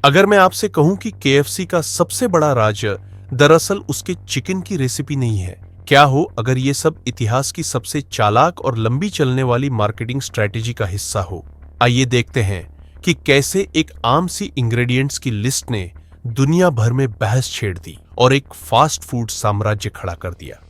अगर मैं आपसे कहूं कि केएफसी का सबसे बड़ा राज दरअसल उसके चिकन की रेसिपी नहीं है, क्या हो अगर ये सब इतिहास की सबसे चालाक और लंबी चलने वाली मार्केटिंग स्ट्रेटेजी का हिस्सा हो। आइए देखते हैं कि कैसे एक आम सी इंग्रेडिएंट्स की लिस्ट ने दुनिया भर में बहस छेड़ दी और एक फास्ट फूड साम्राज्य खड़ा कर दिया।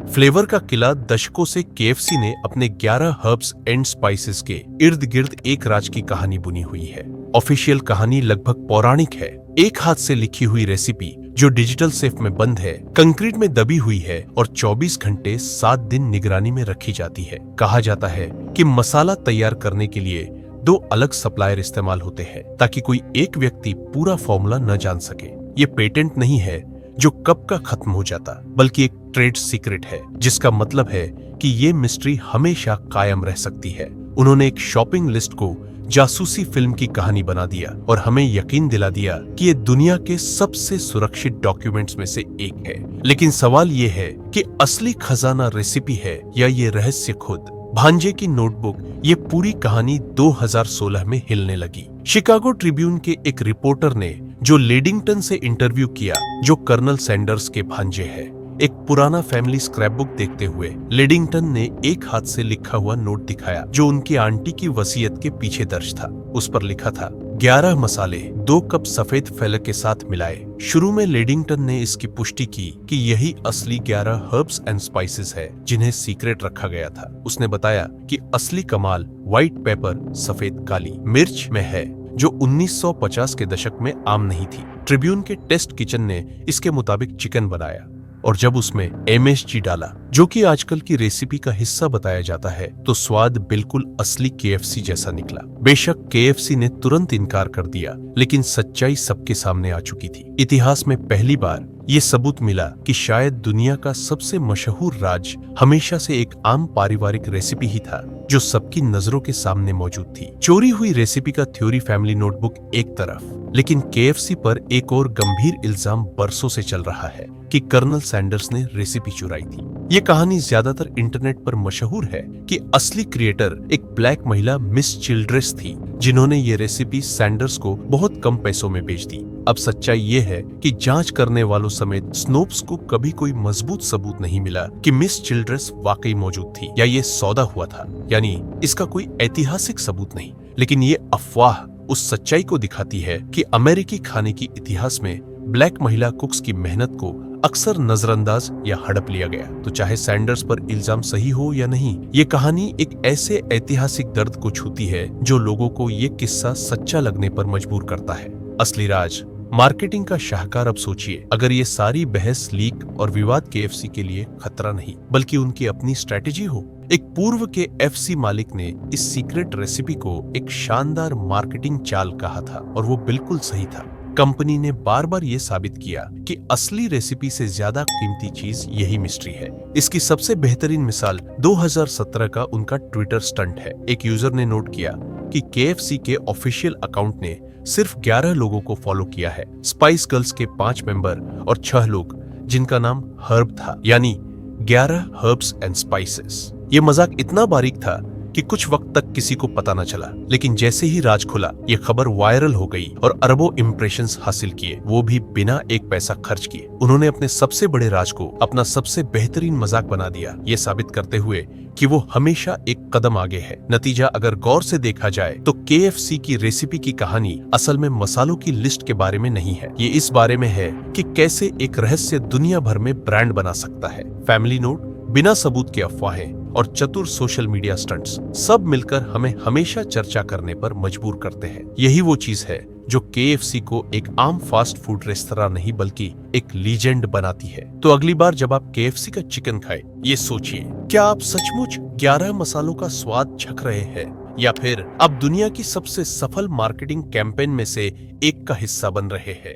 फ्लेवर का किला दशकों से केएफसी ने अपने 11 हर्ब्स एंड स्पाइसेस के इर्द गिर्द एक राज की कहानी बुनी हुई है। ऑफिशियल कहानी लगभग पौराणिक है, एक हाथ से लिखी हुई रेसिपी जो डिजिटल सेफ में बंद है, कंक्रीट में दबी हुई है और 24 घंटे 7 दिन निगरानी में रखी जाती है। कहा जाता है कि मसाला तैयार करने के लिए 2 अलग सप्लायर इस्तेमाल होते हैं ताकि कोई एक व्यक्ति पूरा फॉर्मूला न जान सके। ये पेटेंट नहीं है जो कब का खत्म हो जाता, बल्कि एक ट्रेड सीक्रेट है, जिसका मतलब है कि ये मिस्ट्री हमेशा कायम रह सकती है। उन्होंने एक शॉपिंग लिस्ट को जासूसी फिल्म की कहानी बना दिया और हमें यकीन दिला दिया कि ये दुनिया के सबसे सुरक्षित डॉक्यूमेंट्स में से एक है। लेकिन सवाल ये है कि असली खजाना रेसिपी है या ये रहस्य खुद। भांजे की नोटबुक, ये पूरी कहानी 2016 में हिलने लगी। शिकागो ट्रिब्यून के एक रिपोर्टर ने जो लेडिंगटन से इंटरव्यू किया, जो कर्नल सैंडर्स के भांजे है, एक पुराना फैमिली स्क्रैपबुक देखते हुए लेडिंगटन ने एक हाथ से लिखा हुआ नोट दिखाया जो उनकी आंटी की वसीयत के पीछे दर्ज था। उस पर लिखा था 11 मसाले 2 कप सफेद फैल के साथ मिलाए। शुरू में लेडिंगटन ने इसकी पुष्टि की कि यही असली 11 हर्ब्स एंड स्पाइसेस है जिन्हें सीक्रेट रखा गया था। उसने बताया कि असली कमाल व्हाइट पेपर, सफेद काली मिर्च में है, जो 1950 के दशक में आम नहीं थी। ट्रिब्यून के टेस्ट किचन ने इसके मुताबिक चिकन बनाया और जब उसमें MSG डाला, जो कि आजकल की रेसिपी का हिस्सा बताया जाता है, तो स्वाद बिल्कुल असली KFC जैसा निकला। बेशक KFC ने तुरंत इनकार कर दिया, लेकिन सच्चाई सबके सामने आ चुकी थी। इतिहास में पहली बार ये सबूत मिला कि शायद दुनिया का सबसे मशहूर राज हमेशा से एक आम पारिवारिक रेसिपी ही था जो सबकी नजरों के सामने मौजूद थी। चोरी हुई रेसिपी का थ्योरी फैमिली नोटबुक एक तरफ, लेकिन KFC पर एक और गंभीर इल्जाम बरसों से चल रहा है कि कर्नल सैंडर्स ने रेसिपी चुराई थी। ये कहानी ज्यादातर इंटरनेट पर मशहूर है कि असली क्रिएटर एक ब्लैक महिला मिस चिल्ड्रेस थी, जिन्होंने ये रेसिपी सैंडर्स को बहुत कम पैसों में बेच दी। अब सच्चाई ये है कि जांच करने वालों समेत स्नोप्स को कभी कोई मजबूत सबूत नहीं मिला कि मिस चिल्ड्रेस वाकई मौजूद थी या ये सौदा हुआ था। यानी इसका कोई ऐतिहासिक सबूत नहीं, लेकिन ये अफवाह उस सच्चाई को दिखाती है कि अमेरिकी खाने की इतिहास में ब्लैक महिला कुक्स की मेहनत को अक्सर नजरअंदाज या हड़प लिया गया। तो चाहे सैंडर्स पर इल्जाम सही हो या नहीं, ये कहानी एक ऐसे ऐतिहासिक दर्द को छूती है जो लोगों को ये किस्सा सच्चा लगने पर मजबूर करता है। असली राज, मार्केटिंग का शाहकार। अब सोचिए, अगर ये सारी बहस, लीक और विवाद KFC के लिए खतरा नहीं बल्कि उनकी अपनी स्ट्रेटेजी हो। एक पूर्व के FC मालिक ने इस सीक्रेट रेसिपी को एक शानदार मार्केटिंग चाल कहा था और वो बिल्कुल सही था। कंपनी ने बार बार ये साबित किया कि असली रेसिपी से ज्यादा कीमती चीज यही मिस्ट्री है। इसकी सबसे बेहतरीन मिसाल 2017 का उनका ट्विटर स्टंट है। एक यूजर ने नोट किया कि KFC के ऑफिशियल अकाउंट ने सिर्फ 11 लोगों को फॉलो किया है, स्पाइस गर्ल्स के 5 मेंबर और 6 लोग जिनका नाम हर्ब था, यानी 11 हर्ब्स एंड स्पाइसेस। ये मजाक इतना बारीक था कि कुछ वक्त तक किसी को पता न चला, लेकिन जैसे ही राज खुला, ये खबर वायरल हो गई और अरबों इंप्रेशंस हासिल किए, वो भी बिना एक पैसा खर्च किए। उन्होंने अपने सबसे बड़े राज को अपना सबसे बेहतरीन मजाक बना दिया, ये साबित करते हुए कि वो हमेशा एक कदम आगे है। नतीजा अगर गौर से देखा जाए तो KFC की रेसिपी की कहानी असल में मसालों की लिस्ट के बारे में नहीं है, ये इस बारे में है कि कैसे एक रहस्य दुनिया भर में ब्रांड बना सकता है। फैमिली नोट, बिना सबूत के अफवाहें और चतुर सोशल मीडिया स्टंट्स सब मिलकर हमें हमेशा चर्चा करने पर मजबूर करते हैं। यही वो चीज है जो KFC को एक आम फास्ट फूड रेस्तरां नहीं बल्कि एक लीजेंड बनाती है। तो अगली बार जब आप KFC का चिकन खाएं, ये सोचिए, क्या आप सचमुच 11 मसालों का स्वाद चख रहे हैं या फिर आप दुनिया की सबसे सफल मार्केटिंग कैंपेन में से एक का हिस्सा बन रहे हैं।